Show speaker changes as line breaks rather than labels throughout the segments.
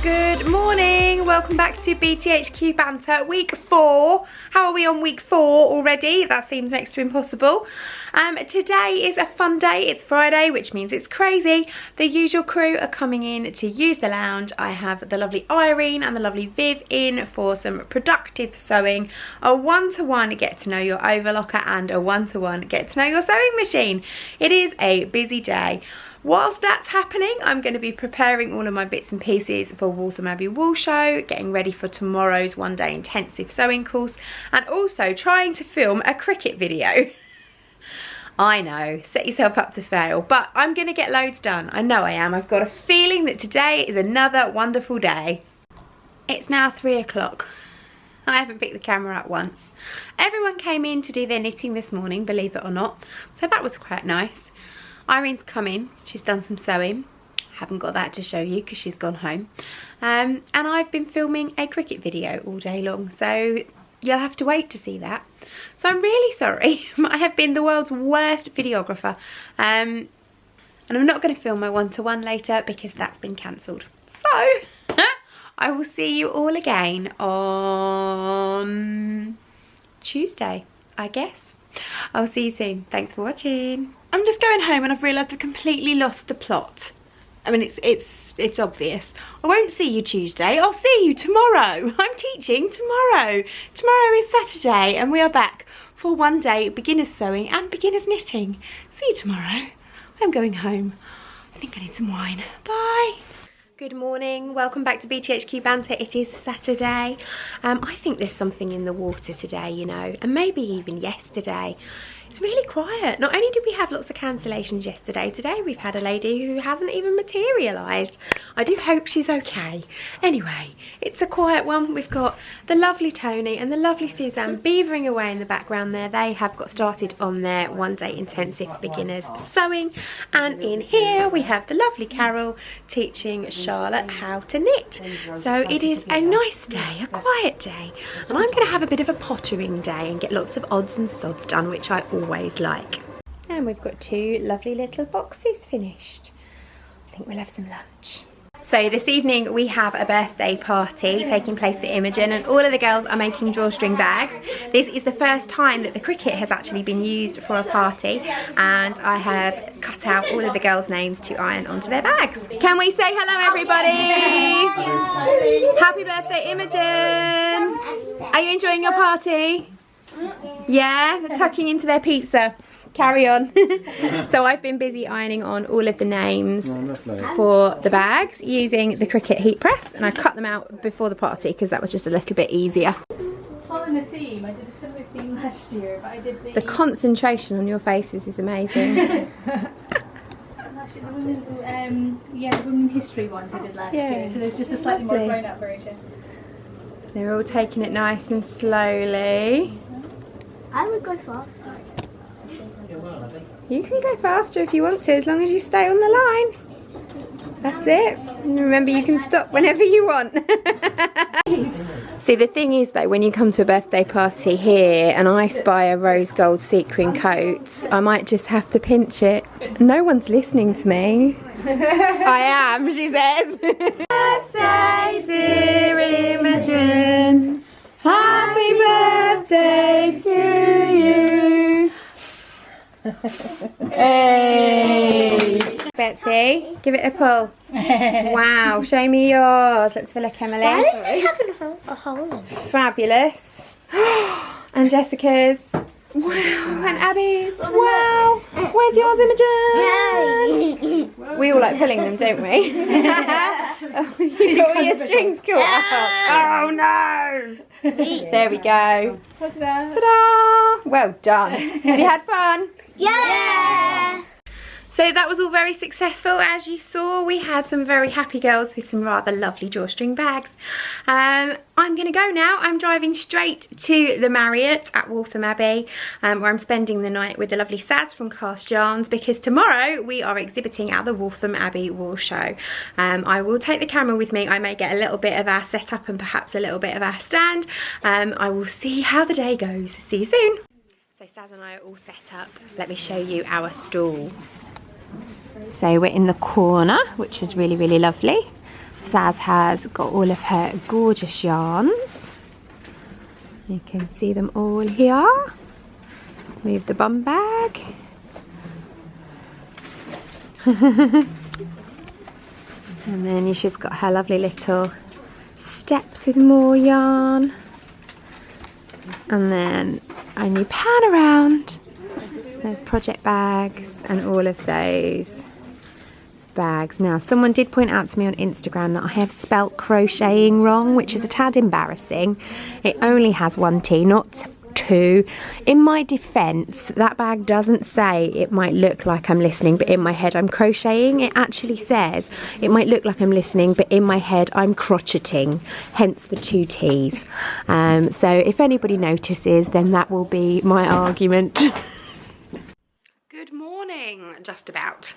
Good morning, welcome back to BTHQ Banter, week 4. How are we on week 4 already? That seems next to impossible. Today is a fun day. It's Friday, which means it's crazy. The usual crew are coming in to use the lounge. I have the lovely Irene and the lovely Viv in for some productive sewing, a one-to-one get to know your overlocker and a one-to-one get to know your sewing machine. It is a busy day. Whilst that's happening, I'm going to be preparing all of my bits and pieces for Waltham Abbey Woolshow, getting ready for tomorrow's one-day intensive sewing course, and also trying to film a Cricut video. I know, set yourself up to fail, but I'm going to get loads done. I know I am. I've got a feeling that today is another wonderful day. It's now 3 o'clock. I haven't picked the camera up once. Everyone came in to do their knitting this morning, believe it or not, so that was quite nice. Irene's come in, she's done some sewing. Haven't got that to show you because she's gone home. And I've been filming a Cricut video all day long, so you'll have to wait to see that. So I'm really sorry, I have been the world's worst videographer. And I'm not going to film my one-to-one later because that's been cancelled. So, I will see you all again on Tuesday, I guess. I'll see you soon. Thanks for watching. I'm just going home and I've realised I've completely lost the plot. I mean, it's obvious. I won't see you Tuesday. I'll see you tomorrow. I'm teaching tomorrow. Tomorrow is Saturday and we are back for one day beginners sewing and beginners knitting. See you tomorrow. I'm going home. I think I need some wine. Bye. Good morning, welcome back to BTHQ Banter. It is Saturday. I think there's something in the water today, you know, and maybe even yesterday. It's really quiet. Not only did we have lots of cancellations yesterday, today we've had a lady who hasn't even materialised. I do hope she's okay. Anyway, it's a quiet one. We've got the lovely Tony and the lovely Suzanne beavering away in the background there. They have got started on their one-day intensive beginners sewing. And in here we have the lovely Carol teaching Charlotte how to knit. So it is a nice day, a quiet day. And I'm going to have a bit of a pottering day and get lots of odds and sods done, which I always like. And we've got 2 lovely little boxes finished. I think we'll have some lunch. So this evening we have a birthday party taking place for Imogen, and all of the girls are making drawstring bags. This is the first time that the Cricut has actually been used for a party, and I have cut out all of the girls' names to iron onto their bags. Can we say hello, everybody? Happy birthday, Imogen! Are you enjoying your party? Yeah, they're tucking into their pizza. Carry on. So I've been busy ironing on all of the names for the bags using the Cricut heat press, and I cut them out before the party because that was just a little bit easier.
It's following a theme. I did a similar theme last year, but I did
the concentration on your faces is amazing.
the women history ones I did last year, so there's just a slightly more grown up version.
They're all taking it nice and slowly.
I would go faster.
You can go faster if you want to, as long as you stay on the line. That's it. And remember, you can stop whenever you want. See, the thing is though, when you come to a birthday party here and I spy a rose gold sequin coat, I might just have to pinch it. No one's listening to me. I am, she says. Birthday, dear Imogen. Happy birthday to you. Hey! Betsy, give it a pull. Wow, show me yours. Let's have a look, Emily.
Why does this have a hole in it?
Fabulous. And Jessica's. Wow, and Abby's. Wow. Where's yours, Imogen? We all like pulling them, don't we? Oh, you got all your strings caught up. Oh no! There we go. Ta-da! Well done. Have you had fun?
Yeah!
So that was all very successful. As you saw, we had some very happy girls with some rather lovely drawstring bags. I'm going to go now. I'm driving straight to the Marriott at Waltham Abbey, where I'm spending the night with the lovely Saz from KARST Yarns, because tomorrow we are exhibiting at the Waltham Abbey Woolshow. I will take the camera with me. I may get a little bit of our setup and perhaps a little bit of our stand. I will see how the day goes. See you soon. So Saz and I are all set up. Let me show you our stall. So we're in the corner, which is really, really lovely. Saz has got all of her gorgeous yarns. You can see them all here. Move the bum bag. And then she's got her lovely little steps with more yarn. And then a new pan around. There's project bags and all of those bags. Now, someone did point out to me on Instagram that I have spelt crocheting wrong, which is a tad embarrassing. It only has one T, not two. In my defense, that bag doesn't say it might look like I'm listening, but in my head I'm crocheting. It actually says it might look like I'm listening, but in my head I'm crocheting, hence the two T's. So if anybody notices, then that will be my argument. Good morning, just about.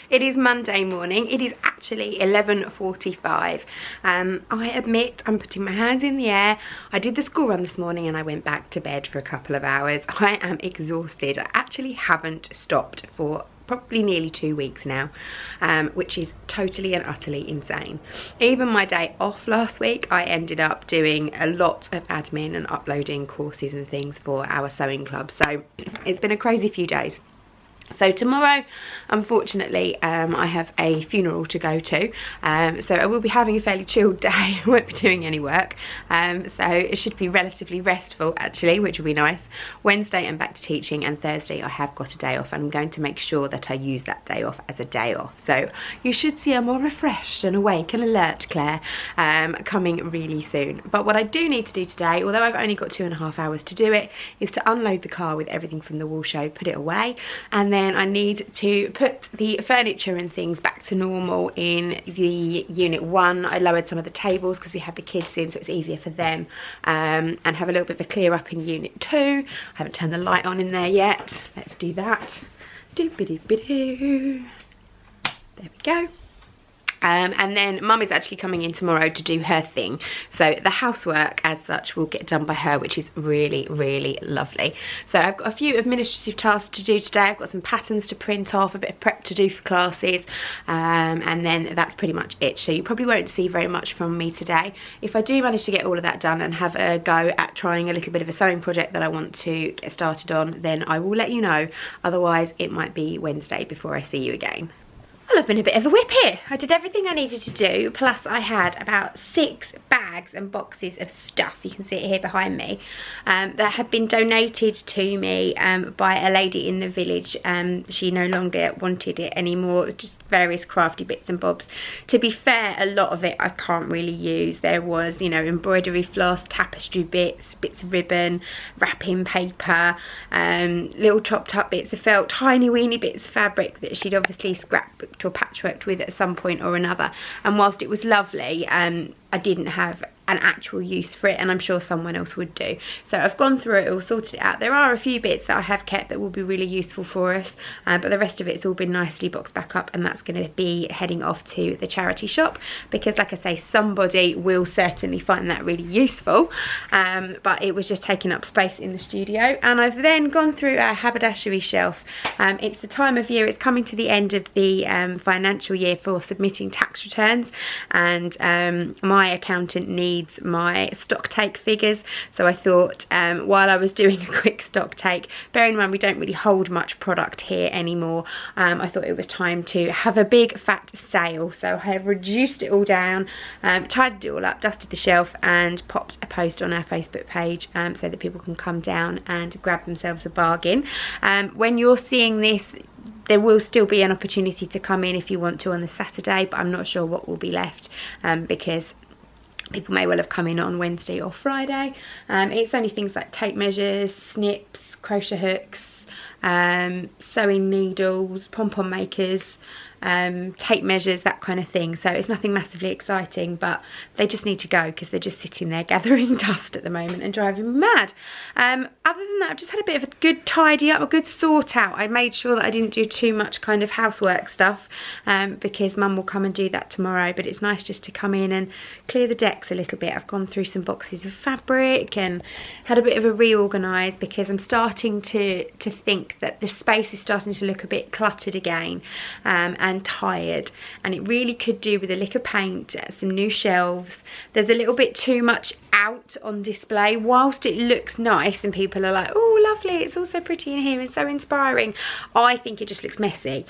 It is Monday morning. It is actually 11:45. I admit I'm putting my hands in the air. I did the school run this morning and I went back to bed for a couple of hours. I am exhausted. I actually haven't stopped for probably nearly 2 weeks now, which is totally and utterly insane. Even my day off last week, I ended up doing a lot of admin and uploading courses and things for our sewing club. So it's been a crazy few days. So tomorrow, unfortunately, I have a funeral to go to, so I will be having a fairly chilled day. I won't be doing any work, so it should be relatively restful actually, which will be nice. Wednesday I'm back to teaching, and Thursday I have got a day off, and I'm going to make sure that I use that day off as a day off. So you should see a more refreshed and awake and alert Claire coming really soon. But what I do need to do today, although I've only got 2.5 hours to do it, is to unload the car with everything from the Woolshow, put it away, and then I need to put the furniture and things back to normal in the unit 1. I lowered some of the tables because we had the kids in, so it's easier for them, and have a little bit of a clear up in unit 2. I haven't turned the light on in there yet. Let's do that. Doo-ba-doo-ba-doo. There we go. And then Mum is actually coming in tomorrow to do her thing, so the housework as such will get done by her, which is really, really lovely. So I've got a few administrative tasks to do today. I've got some patterns to print off, a bit of prep to do for classes, and then that's pretty much it. So you probably won't see very much from me today. If I do manage to get all of that done and have a go at trying a little bit of a sewing project that I want to get started on, then I will let you know. Otherwise it might be Wednesday before I see you again. Well, I've been a bit of a whip here. I did everything I needed to do, plus I had about 6 bags and boxes of stuff, you can see it here behind me, that had been donated to me by a lady in the village. She no longer wanted it anymore. It was just various crafty bits and bobs. To be fair, a lot of it I can't really use. There was, you know, embroidery floss, tapestry bits, bits of ribbon, wrapping paper, little chopped up bits of felt, tiny weeny bits of fabric that she'd obviously scrapbooked or patchworked with at some point or another. And whilst it was lovely, I didn't have an actual use for it, and I'm sure someone else would do. So I've gone through it all, sorted it out. There are a few bits that I have kept that will be really useful for us, but the rest of it's all been nicely boxed back up, and that's going to be heading off to the charity shop, because like I say, somebody will certainly find that really useful, but it was just taking up space in the studio. And I've then gone through our haberdashery shelf. It's the time of year, it's coming to the end of the financial year for submitting tax returns, and my accountant needs my stock take figures, so I thought while I was doing a quick stock take, bearing in mind we don't really hold much product here anymore, I thought it was time to have a big fat sale. So I have reduced it all down, tidied it all up, dusted the shelf, and popped a post on our Facebook page so that people can come down and grab themselves a bargain. When you're seeing this, there will still be an opportunity to come in if you want to on the Saturday, but I'm not sure what will be left, because people may well have come in on Wednesday or Friday. It's only things like tape measures, snips, crochet hooks, sewing needles, pom-pom makers, tape measures, that kind of thing. So it's nothing massively exciting, but they just need to go because they're just sitting there gathering dust at the moment and driving me mad. Other than that, I've just had a bit of a good tidy up, a good sort out. I made sure that I didn't do too much kind of housework stuff, because Mum will come and do that tomorrow, but it's nice just to come in and clear the decks a little bit. I've gone through some boxes of fabric and had a bit of a reorganise, because I'm starting to think that the space is starting to look a bit cluttered again, and and tired, and it really could do with a lick of paint, some new shelves. There's a little bit too much out on display. Whilst it looks nice and people are like, oh lovely, it's all so pretty in here and so inspiring, I think it just looks messy.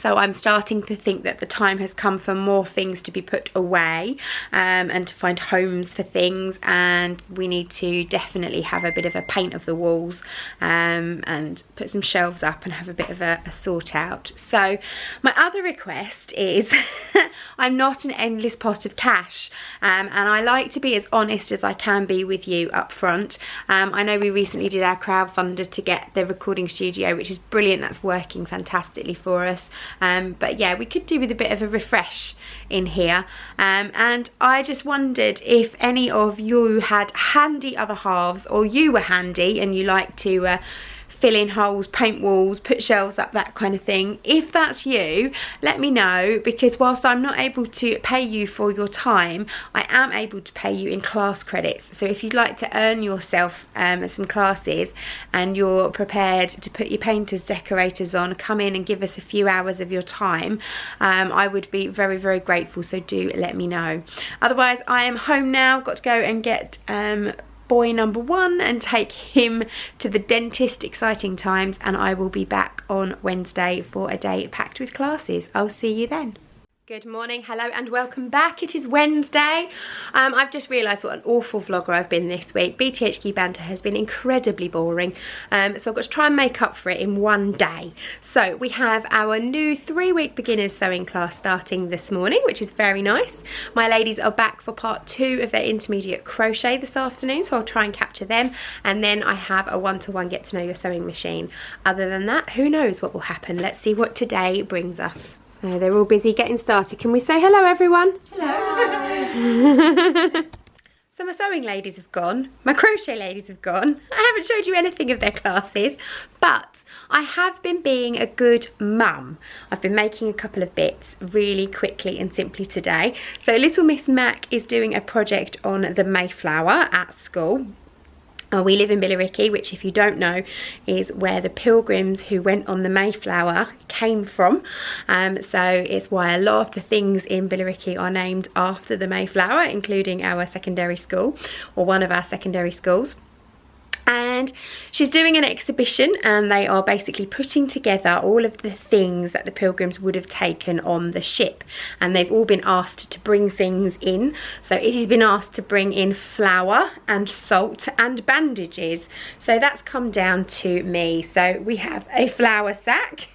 So I'm starting to think that the time has come for more things to be put away, and to find homes for things, and we need to definitely have a bit of a paint of the walls, and put some shelves up and have a bit of a sort out. So my other request is I'm not an endless pot of cash, and I like to be as honest as I can be with you up front. I know we recently did our crowdfunder to get the recording studio, which is brilliant. That's working fantastically for us. But yeah, we could do with a bit of a refresh in here, and I just wondered if any of you had handy other halves, or you were handy and you like to fill in holes, paint walls, put shelves up, that kind of thing. If that's you, let me know, because whilst I'm not able to pay you for your time, I am able to pay you in class credits. So if you'd like to earn yourself some classes and you're prepared to put your painters, decorators on, come in and give us a few hours of your time, I would be very, very grateful, so do let me know. Otherwise, I am home now, got to go and get boy number 1 and take him to the dentist. Exciting times, and I will be back on Wednesday for a day packed with classes. I'll see you then. Good morning, hello and welcome back. It is Wednesday. I've just realised what an awful vlogger I've been this week. BTHQ Banter has been incredibly boring, so I've got to try and make up for it in one day. So we have our new 3-week beginners sewing class starting this morning, which is very nice. My ladies are back for part 2 of their intermediate crochet this afternoon, so I'll try and capture them, and then I have a one-to-one get to know your sewing machine. Other than that, who knows what will happen. Let's see what today brings us. So they're all busy getting started. Can we say hello, everyone? Hello. So my sewing ladies have gone, my crochet ladies have gone. I haven't showed you anything of their classes, but I have been being a good mum. I've been making a couple of bits really quickly and simply today. So little Miss Mac is doing a project on the Mayflower at school. We live in Billericay, which, if you don't know, is where the pilgrims who went on the Mayflower came from. So it's why a lot of the things in Billericay are named after the Mayflower, including our secondary school, or one of our secondary schools. And she's doing an exhibition, and they are basically putting together all of the things that the pilgrims would have taken on the ship, and they've all been asked to bring things in. So Izzy's been asked to bring in flour and salt and bandages, so that's come down to me. So we have a flour sack,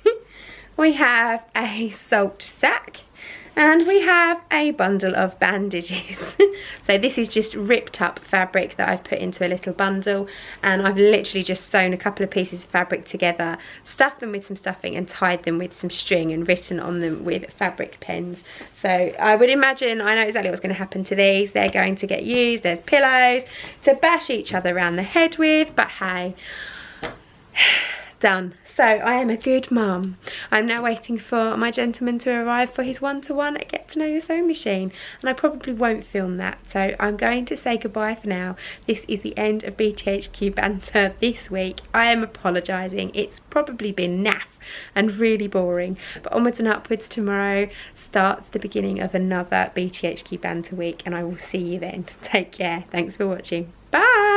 we have a salt sack, and we have a bundle of bandages. So this is just ripped up fabric that I've put into a little bundle, and I've literally just sewn a couple of pieces of fabric together, stuffed them with some stuffing and tied them with some string and written on them with fabric pens. So I would imagine, I know exactly what's going to happen to these. They're going to get used, there's pillows to bash each other around the head with, but hey, done. So I am a good mum. I'm now waiting for my gentleman to arrive for his one-to-one at Get to Know Your Sewing Machine, and I probably won't film that, so I'm going to say goodbye for now. This is the end of BTHQ Banter this week. I am apologising. It's probably been naff and really boring, but onwards and upwards. Tomorrow starts the beginning of another BTHQ Banter week, and I will see you then. Take care. Thanks for watching. Bye.